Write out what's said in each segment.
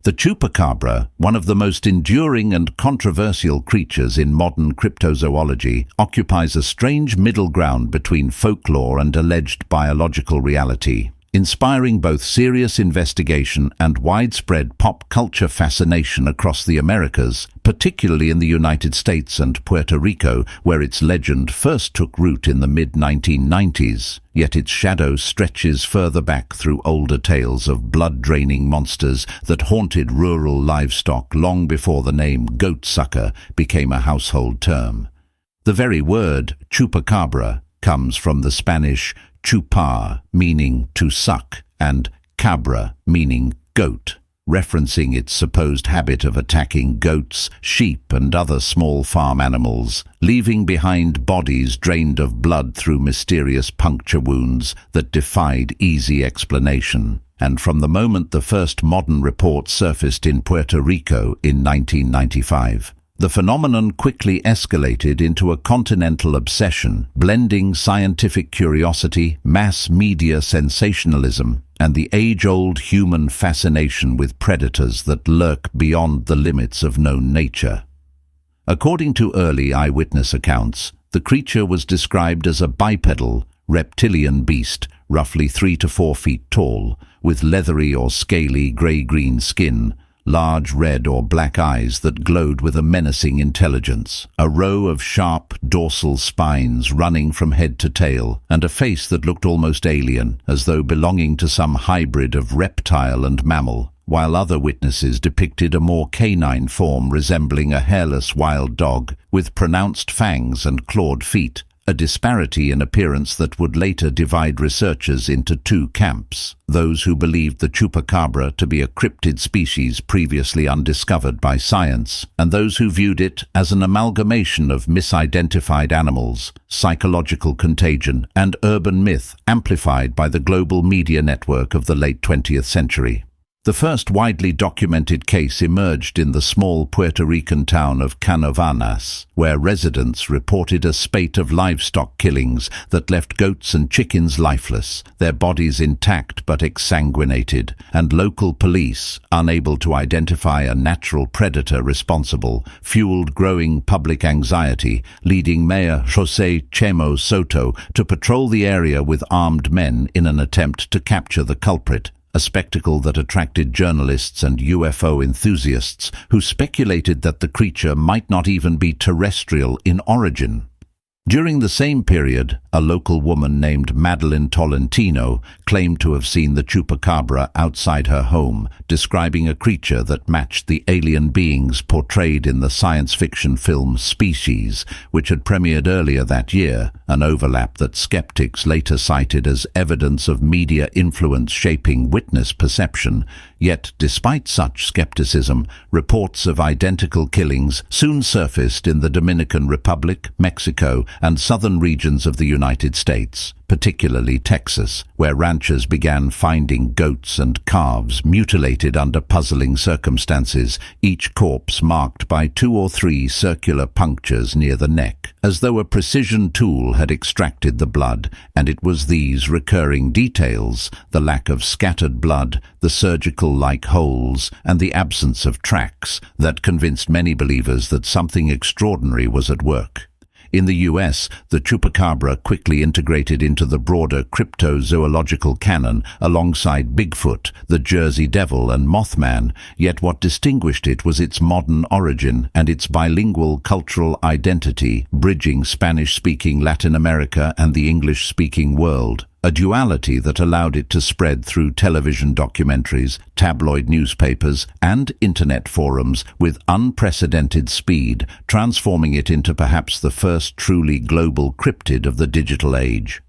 The Chupacabra, one of the most enduring and controversial creatures in modern cryptozoology, occupies a strange middle ground between folklore and alleged biological reality, inspiring both serious investigation and widespread pop culture fascination across the Americas, particularly in the United States and Puerto Rico, where its legend first took root in the mid-1990s. Yet its shadow stretches further back through older tales of blood-draining monsters that haunted rural livestock long before the name goat-sucker became a household term. The very word Chupacabra comes from the Spanish chupar, meaning to suck, and cabra, meaning goat, referencing its supposed habit of attacking goats, sheep, and other small farm animals, leaving behind bodies drained of blood through mysterious puncture wounds that defied easy explanation. And from the moment the first modern report surfaced in Puerto Rico in 1995, the phenomenon quickly escalated into a continental obsession, blending scientific curiosity, mass media sensationalism, and the age-old human fascination with predators that lurk beyond the limits of known nature. According to early eyewitness accounts, the creature was described as a bipedal, reptilian beast, roughly 3 to 4 feet tall, with leathery or scaly grey-green skin, large red or black eyes that glowed with a menacing intelligence, a row of sharp dorsal spines running from head to tail, and a face that looked almost alien, as though belonging to some hybrid of reptile and mammal, while other witnesses depicted a more canine form resembling a hairless wild dog, with pronounced fangs and clawed feet, a disparity in appearance that would later divide researchers into two camps: those who believed the Chupacabra to be a cryptid species previously undiscovered by science, and those who viewed it as an amalgamation of misidentified animals, psychological contagion, and urban myth amplified by the global media network of the late 20th century. The first widely documented case emerged in the small Puerto Rican town of Canovanas, where residents reported a spate of livestock killings that left goats and chickens lifeless, their bodies intact but exsanguinated, and local police, unable to identify a natural predator responsible, fueled growing public anxiety, leading Mayor José Chemo Soto to patrol the area with armed men in an attempt to capture the culprit, a spectacle that attracted journalists and UFO enthusiasts who speculated that the creature might not even be terrestrial in origin. During the same period, a local woman named Madeline Tolentino claimed to have seen the Chupacabra outside her home, describing a creature that matched the alien beings portrayed in the science fiction film Species, which had premiered earlier that year, an overlap that skeptics later cited as evidence of media influence shaping witness perception. Yet, despite such skepticism, reports of identical killings soon surfaced in the Dominican Republic, Mexico, and southern regions of the United States, particularly Texas, where ranchers began finding goats and calves mutilated under puzzling circumstances, each corpse marked by 2 or 3 circular punctures near the neck, as though a precision tool had extracted the blood. And it was these recurring details, the lack of scattered blood, the surgical-like holes, and the absence of tracks, that convinced many believers that something extraordinary was at work. In the US, the Chupacabra quickly integrated into the broader cryptozoological canon alongside Bigfoot, the Jersey Devil, and Mothman, yet what distinguished it was its modern origin and its bilingual cultural identity, bridging Spanish-speaking Latin America and the English-speaking world, a duality that allowed it to spread through television documentaries, tabloid newspapers, and internet forums with unprecedented speed, transforming it into perhaps the first truly global cryptid of the digital age.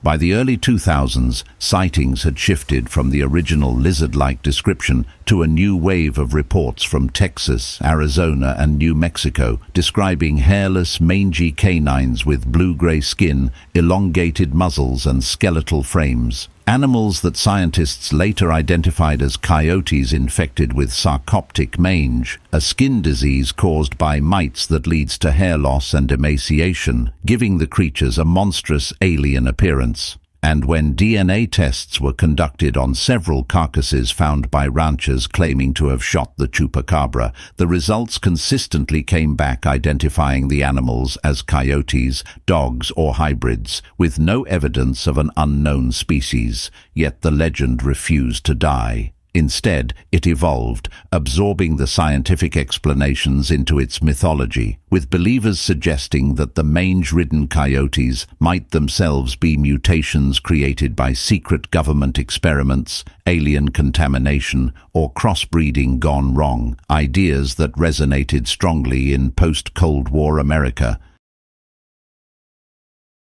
By the early 2000s, Sightings had shifted from the original lizard-like description to a new wave of reports from Texas, Arizona, and New Mexico, describing hairless, mangy canines with blue-gray skin, elongated muzzles, and skeletal frames. Animals that scientists later identified as coyotes infected with sarcoptic mange, a skin disease caused by mites that leads to hair loss and emaciation, giving the creatures a monstrous alien appearance. And when DNA tests were conducted on several carcasses found by ranchers claiming to have shot the Chupacabra, the results consistently came back identifying the animals as coyotes, dogs or hybrids, with no evidence of an unknown species, yet the legend refused to die. Instead, it evolved, absorbing the scientific explanations into its mythology, with believers suggesting that the mange-ridden coyotes might themselves be mutations created by secret government experiments, alien contamination, or crossbreeding gone wrong, ideas that resonated strongly in post-Cold War America,